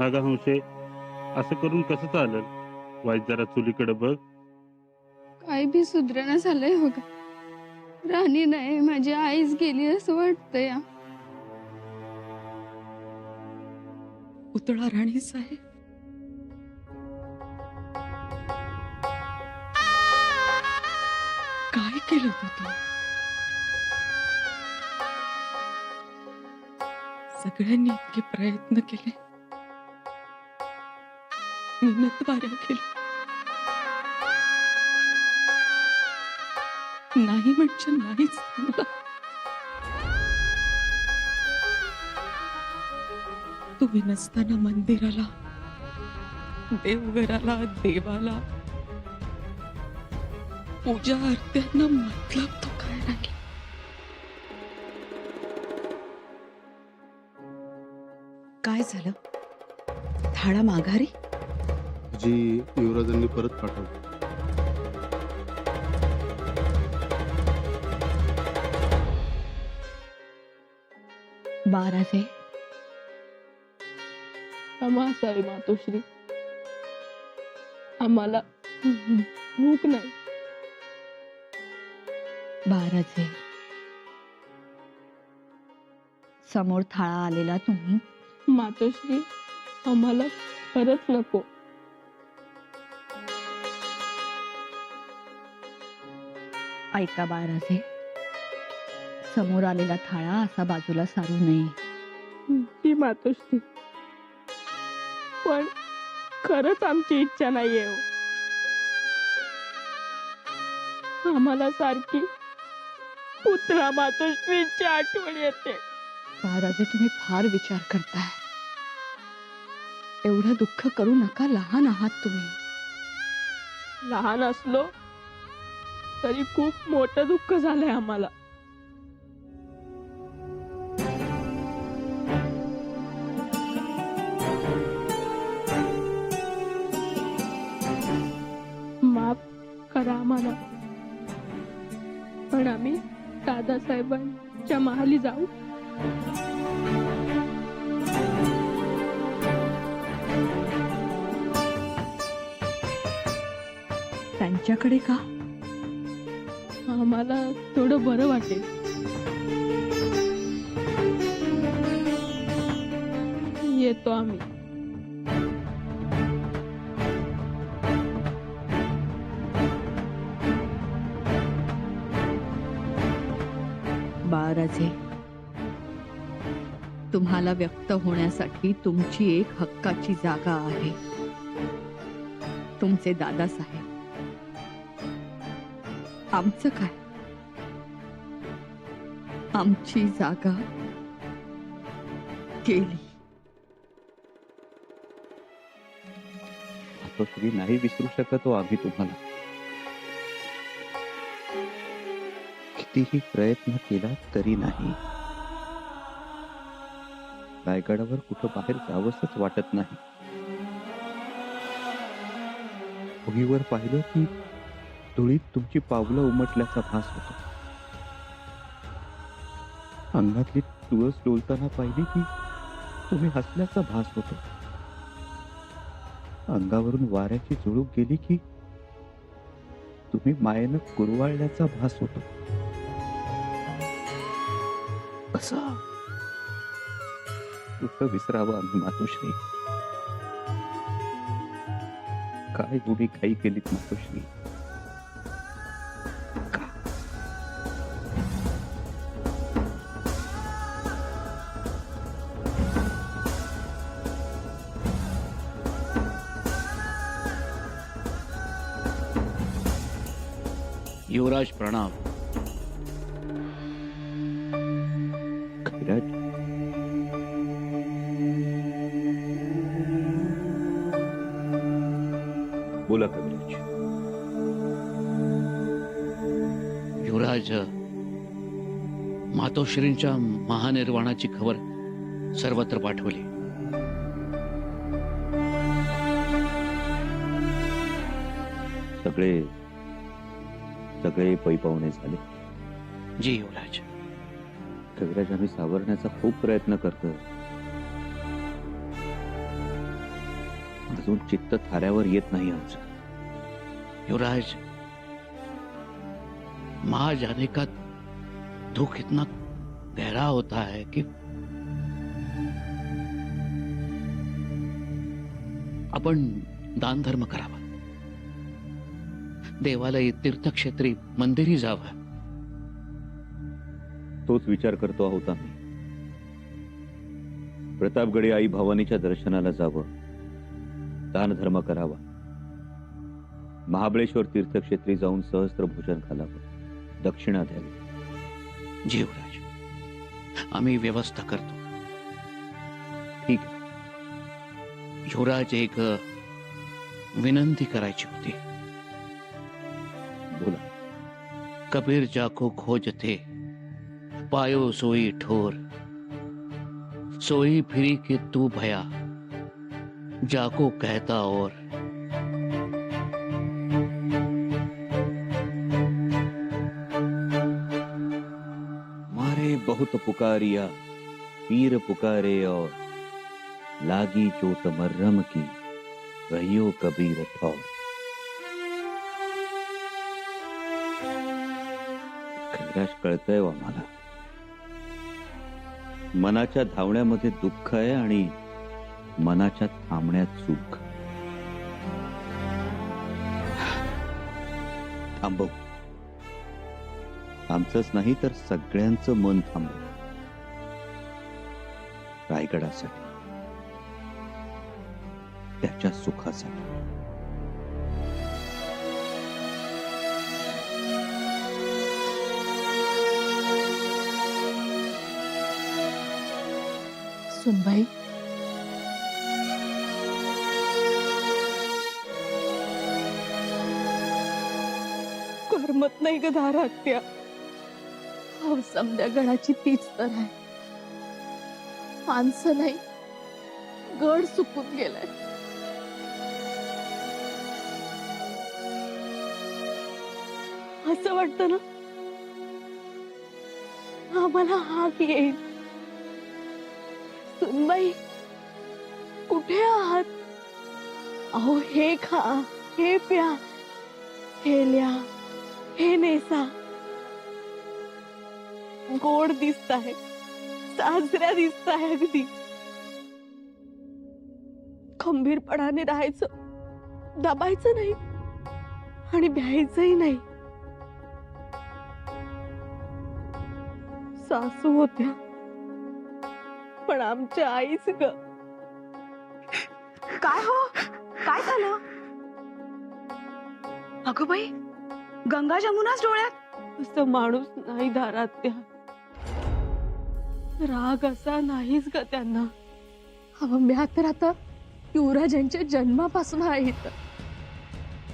अगं हंसे, असं करून कसं चालेल? वाईट जरा चुलीकडे बघ. काही बी सुधरणा झालंय बघा. राणी नाही, माझी आईच गेली असं वाटतंय. पुतळा राणी साहेब, काय केलं तू? सगळ्यांनी इतके प्रयत्न केले, मेहनत वाऱ्या केली, नाही म्हणजे नाहीच मला. तुम्ही नसताना मंदिराला, देवघराला, देवाला, पूजा आरत्यांना मतलब तो काय राहील? काय झालं? थाळा माघारी? जी युवराजांनी परत पाठवली. बाराजे, क्षमा असावी मातोश्री, आम्हाला भूक नाही. बाराजे, समोर थाळा आलेला तुम्ही. मातोश्री, आम्हाला खरंच नको. ऐका बाराजे, समोर आलेला थाळा असा बाजूला सारू नये. जी मातोश्री, पण खरंच आमची इच्छा नाहीये हो. आम्हाला सारखी पुत्रा मातोश्रीची आठवण येते. बाराजे, तुम्ही फार विचार करताय. एवढं दुःख करू नका, लहान आहात तुम्ही. लहान असलो तरी खूप मोठं दुःख झालंय आम्हाला. माफ करा आम्हाला, पण आम्ही दादासाहेबांच्या महाली जाऊ. त्यांच्याकडे का? आम्हाला थोडं बरं वाटेल. येतो आम्ही. बाराजे, तुम्हाला व्यक्त होण्यासाठी तुमची एक हक्काची जागा आहे. तुमचे दादासाहेब. आमचं काय? आमची जागा गेली. मातोश्री, नाही विसरू शकतो आम्ही तुम्हाला. कितीही प्रयत्न केला तरी नाही. रायगडावर कुठं बाहेर जावंसच वाटत नाही. भुईवर पाहिलं की धुळीत तुमची पावलं उमटल्याचा भास होतो. अंगातली तुळस डोलताना पाहिली की तुम्ही हसल्याचा भास होतो. अंगावरून वाऱ्याची झुळूक गेली की तुम्ही मायेनं कुरवाळल्याचा भास होतो. असं कुठं विसरावं आम्ही मातोश्री? काय एवढी घाई केलीत मातोश्री? का? युवराज प्रणाम. खैराज, बोला कविराज. युवराज, मातोश्रींच्या महानिर्वाणाची खबर सर्वत्र पाठवली. सगळे सगळे पै पाहुणे झाले. जी युवराज. कविराज, आम्ही सावरण्याचा खूप प्रयत्न करतोय, अजून चित्त थाऱ्यावर येत नाही आमचं. युवराज, माँ जाने का दुख इतना गहरा होता है कि आपण दान धर्म करावा, देवालय, तीर्थक्षेत्री, मंदिरी जावं. तोच विचार करतो आहोत आम्ही. प्रतापगडी आई भवानीच्या दर्शनाला जावं, दानधर्म करावा, महाबळेश्वर तीर्थक्षेत्री जाऊन सहस्त्र भोजन घालावं, दक्षिणा द्यावी. जी युवराज, आम्ही व्यवस्था करतो. ठीक आहे. युवराज, एक विनंती करायची होती. बोला. कबीर जाको खोजते, पायो सोई ठोर, सोई फिरी कि तू भया, जाको कहता और. मारे बहुत पुकारिया, पीर पुकारे और लागी चोट मर्रम की, रहियो कबीर ठौर. खैराश कळतंय व आम्हाला. मनाच्या धावण्यामध्ये दुःख आहे आणि मनाच्या थांबण्यात सुख. थांबव. आमचंच नाही तर सगळ्यांचं मन थांबव. रायगडासाठी, त्याच्या सुखासाठी. सुनबाई, करमत नाही ग धारात्या. अहो, समद्या गडाची तीच तर आहे. माणसं नाही, गड सुकून गेलाय. असं वाटतं ना आम्हाला हाक येईल. सुनबाई, कुठे आहात? अहो, हे खा, हे प्या, हे लिहा, हे नेसा. गोड दिसताय, साजऱ्या दिसताय अगदी. खंबीरपणाने राहायचं, दबायचं नाही आणि भ्यायचंही नाही. सासू होत्या, पण आमच्या आईच ग. काय हो, काय झालं? अगं बाई, गंगा जमुनाच डोळ्यात. असं माणूस नाही धारात्या. राग असा नाहीच ग त्यांना. अहो, म्या तर आता युवराजांच्या जन्मापासून आहे इथं.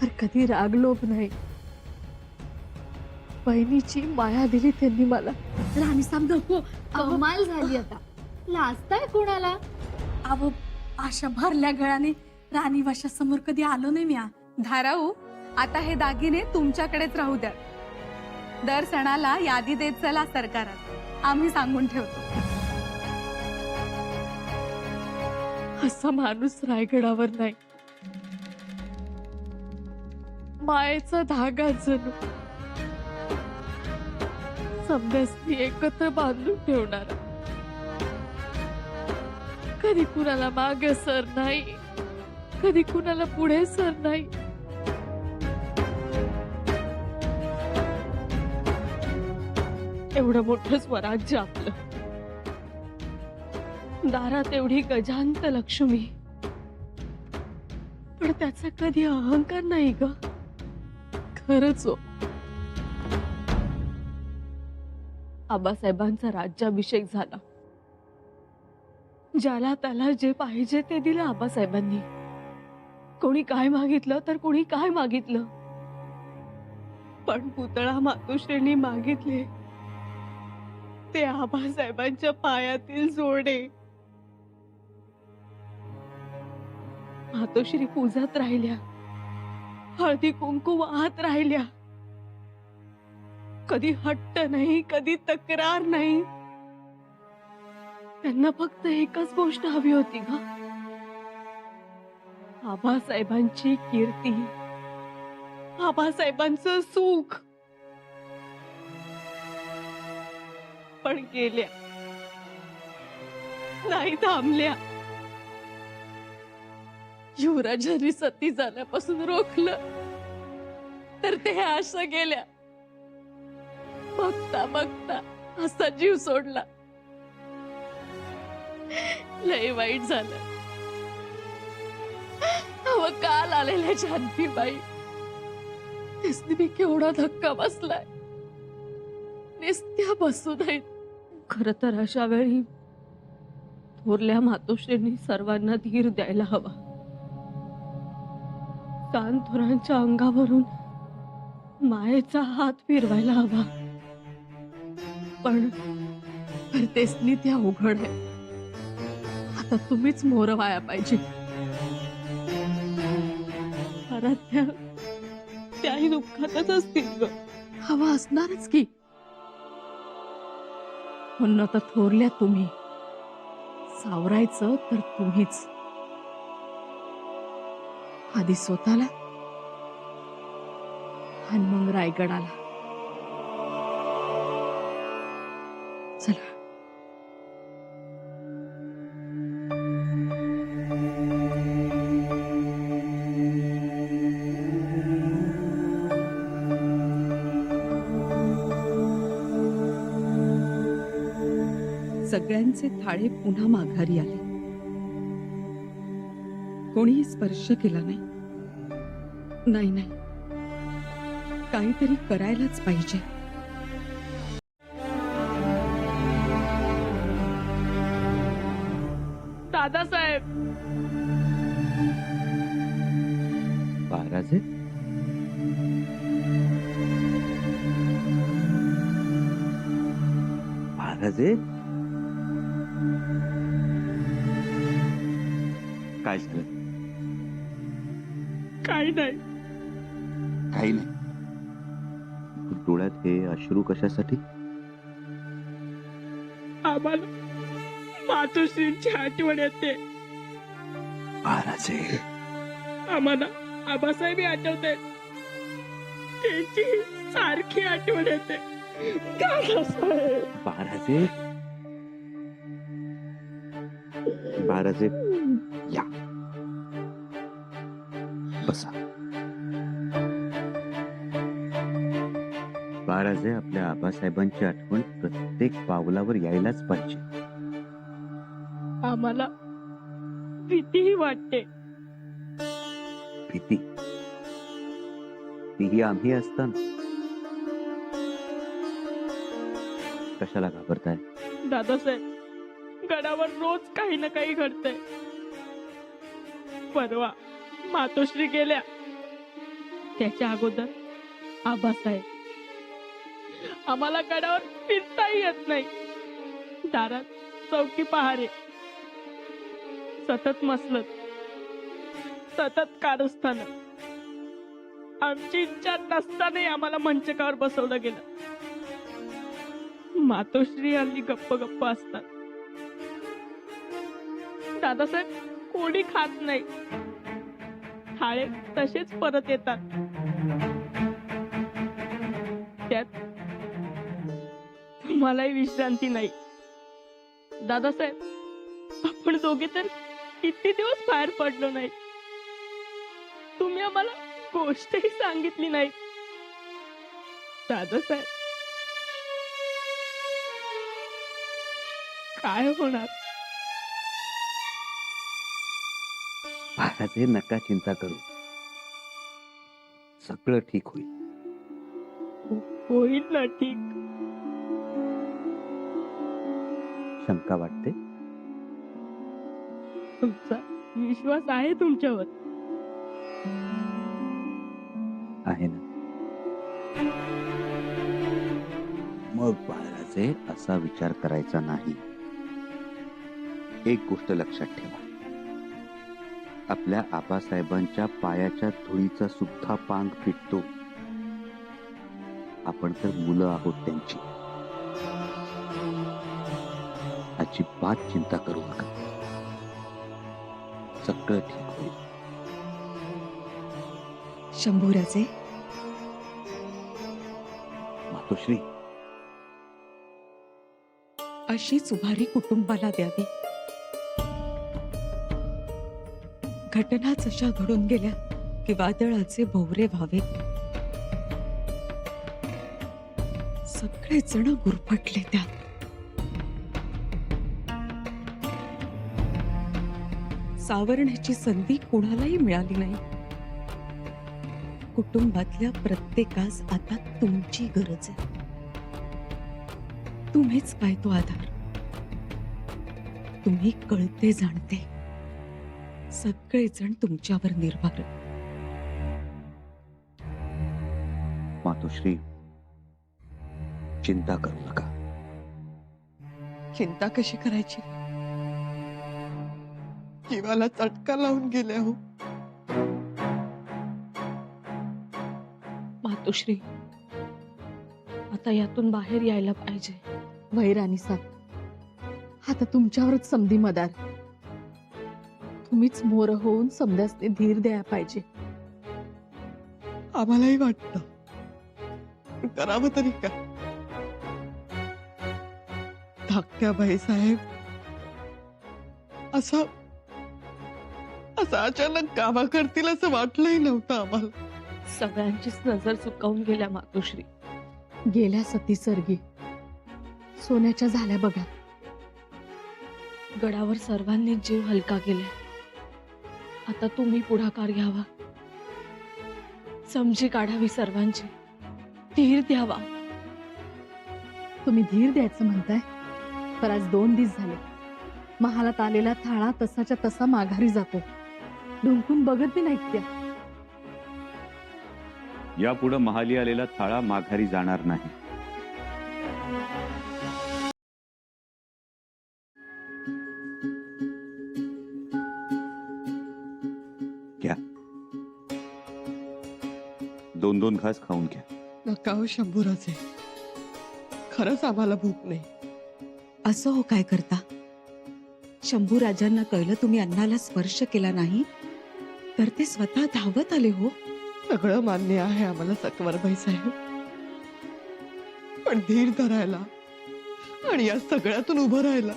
तर कधी राग लोभ नाही. बहिणीची माया दिली त्यांनी मला. राणी साहेब नको. कमाल झाली आता. लाजताय कोणाला? अहो, अशा भरल्या गळाने राणी वाशा समोर कधी आलो नाही म्या. धाराऊ, आता हे दागिने तुमच्याकडेच राहू द्या. दर सणाला यादी देत चला सरकारात. आम्ही सांगून ठेवतो. असा माणूस रायगडावर नाही. मायेचा धागा जणू समजासनी एकत्र बांधून ठेवणारा. कधी कुणाला माग सर नाही, कधी कुणाला पुढे सर नाही. एवढं मोठं स्वराज्य आपलं, दारात एवढी गजांत लक्ष्मी, पण त्याचा कधी अहंकार नाही ग. खरंच हो. आबासाहेबांचा राज्याभिषेक झाला. ज्याला त्याला जे पाहिजे ते दिलं आबासाहेबांनी. कोणी काय मागितलं तर कोणी काय मागितलं, पण पुतळा मातोश्रींनी मागितले ते आबासाहेबांच्या पायातील जोडे. मातोश्री पूजात राहिल्या, हळदी कुंकू वाहत राहिल्या. कधी हट्ट नाही, कधी तक्रार नाही. त्यांना फक्त एकच गोष्ट हवी होती ग, आबासाहेबांची कीर्ती, आबासाहेबांचं सुख, पण गेल्या, नाही थांबल्या. युवराजांनी सती जाण्यापासून रोखलं तर ते अशा गेल्या. बघता बघता असा जीव सोडला. लय वाईट झालं. अव काल आलेल्या जानकीबाई, त्यासनी मी केवढा धक्का बसलाय. नेस्त्या बसू नाहीत. खर तर अशा वेळी थोरल्या मातोश्रींनी सर्वांना धीर द्यायला हवा. थोरांच्या अंगावरून मायेचा हात फिरवायला हवा. पण तेसनी त्या उघड आहे. आता तुम्हीच मोर व्हाया पाहिजे. त्याही दुःखातच असतील ग. हवा असणारच की. म्हणून आता थोरल्या तुम्ही, सावरायचं तर तुम्हीच. आधी स्वतःला आणि मग रायगडाला. चला. सगळ्यांचे थाळे पुन्हा माघारी आले. कोणीही स्पर्श केला नाही. नाही नाही, काहीतरी करायलाच पाहिजे. दादासाहेब, महाराज महाराज काय झालं? काही नाही. काही नाही. डोळ्यात हे अश्रू कशासाठी? आम्हाला मातोश्रींची आठवण येते. महाराज आम्हाला आबासाहेब आठवते. त्यांची सारखी आठवण येते. महाराज महाराज या बसा. महाराज आपल्या आबासाहेबांची आठवण प्रत्येक पावलावर यायलाच पाहिजे. आम्हाला भीतीही वाटते. भीती? तीही आम्ही असताना. कशाला घाबरताय? दादासाहेब, गडावर रोज काही ना काही घडतंय. परवा मातोश्री गेल्या, त्याच्या अगोदर आबासाहेब. आम्हाला गडावर फिरताही येत नाही. दारात चौकी पहारे, सतत मसलत, सतत कारस्थान. आमची इच्छा नसतानाही आम्हाला मंचकावर बसवलं गेलं. मातोश्री हल्ली गप्प गप्प असतात. दादासाहेब कोणी खात नाही. थाळे तसेच परत येतात. त्यात मलाही विश्रांती नाही. दादासाहेब, आपण दोघे तर किती दिवस बाहेर पडलो नाही. तुम्ही आम्हाला गोष्टही सांगितली नाही. दादासाहेब, काय होणार? महाराज नका चिंता करू. सगळं ठीक होईल. होईल ना ठीक? शंका वाटते? तुमचा विश्वास आहे तुमच्यावर? आहे ना. मग महाराजे असा विचार करायचा नाही. एक गोष्ट लक्षात ठेवा, आपल्या आबासाहेबांच्या पायाच्या धुळीचा सुद्धा पांग फिटतो. आपण तर मुलं आहोत त्यांची. अजिबात चिंता करू नका. सगळं ठीक होईल. शंभूराजे, मातोश्री, अशीच उभारी कुटुंबाला द्यावी. घटनाच अशा घडून गेल्या की वादळाचे भोवरे व्हावेत. सगळेजण गुरफटले त्यात. सावरण्याची संधी कोणालाही मिळाली नाही. कुटुंबातल्या प्रत्येकास आता तुमची गरज आहे. तुम्हीच काय तो आधार. तुम्ही कळते जाणते. सगळेजण तुमच्यावर निर्भर. मातोश्री, चिंता करू नका. चिंता कशी करायची? जीवाला चटका लावून गेल्या हो. मातोश्री, आता यातून बाहेर यायला पाहिजे. वैराणी साहेब, आता तुमच्यावरच समधी मदार. तुम्हीच मोर होऊन समध्यासने धीर द्यायला पाहिजे. आम्हालाही वाटतं, करावं तरी का? धाकट्या बाईसाहेब असं अचानक कामा करतील असं वाटलंही नव्हतं आम्हाला. सगळ्यांचीच नजर चुकावून गेल्या मातोश्री. गेल्या सती सर्गी सोन्याच्या झाल्या बघा. गडावर सर्वांनी जीव हलका केला. आता तुम्ही पुढाकार घ्यावा. समजी काढावी सर्वांची. धीर द्यावा. तुम्ही धीर द्यायचं म्हणताय, पर आज 2 दिवस झाले महालात आलेला थाळा तसाच्या तसा माघारी जातो. ढुंकून बघत बी नाहीत त्या. यापुढे महाली आलेला थाळा माघारी जाणार नाही. घ्या, 2-2 घास खाऊन घ्या. नका हो शंभूराजे, खरंच आम्हाला भूक नाही. असं हो काय करता? शंभूराजांना कळलं तुम्ही अन्नाला स्पर्श केला नाही तर ते स्वतः धावत आले हो. सगळं मान्य आहे आम्हाला सकवारबाई साहेब, पण धीर धरायला आणि या सगळ्यातून उभं राहायला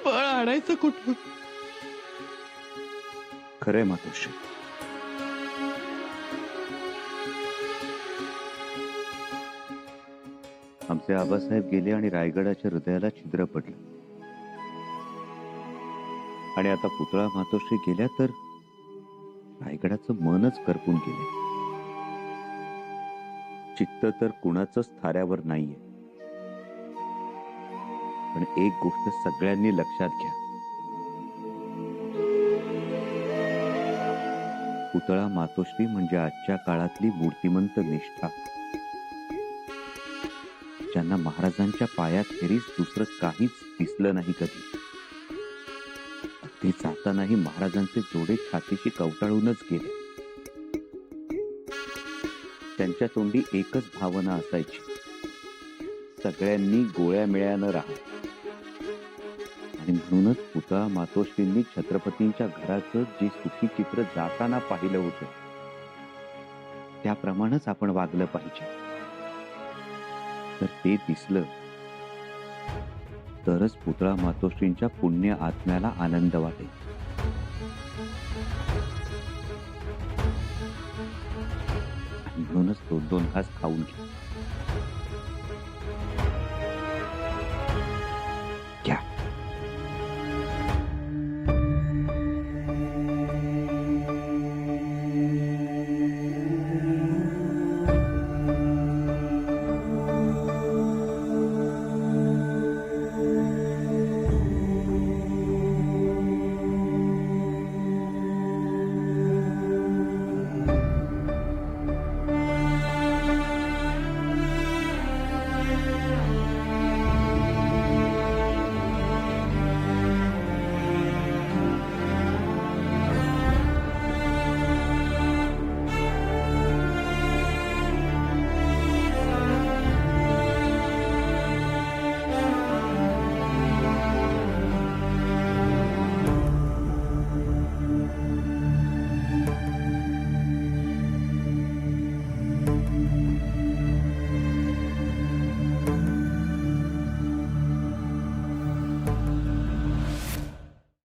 बळ आणायचं कुठून? खरंय मातोश्री. आमचे आबासाहेब गेले आणि रायगडाच्या हृदयाला छिद्र पडलं. आणि आता पुतळा मातोश्री गेल्या तर रायगडाचं मनच करपून गेले. चित्त तर कुणाचंच थाऱ्यावर नाहीये. पण एक गोष्ट सगळ्यांनी लक्षात घ्या. पुतळा मातोश्री म्हणजे आजच्या काळातली मूर्तिमंत निष्ठा, ज्यांना महाराजांच्या पायाखेरीज दुसरं काहीच दिसलं नाही कधी. ते जातानाही महाराजांचे जोडे छातीशी कवटाळूनच गेले. त्यांच्या तोंडी एकच भावना असायची, सगळ्यांनी गोळ्या मिळ्यानं राहा. आणि म्हणूनच पुतळा मातोश्रींनी छत्रपतींच्या घराचं जे सुखी चित्र जाताना पाहिलं होतं त्याप्रमाणेच आपण वागलं पाहिजे. तर ते दिसलं तरच पुतळा मातोश्रींच्या पुण्य आत्म्याला आनंद वाटेल. आणि म्हणूनच 2-2 घास खाऊन घे.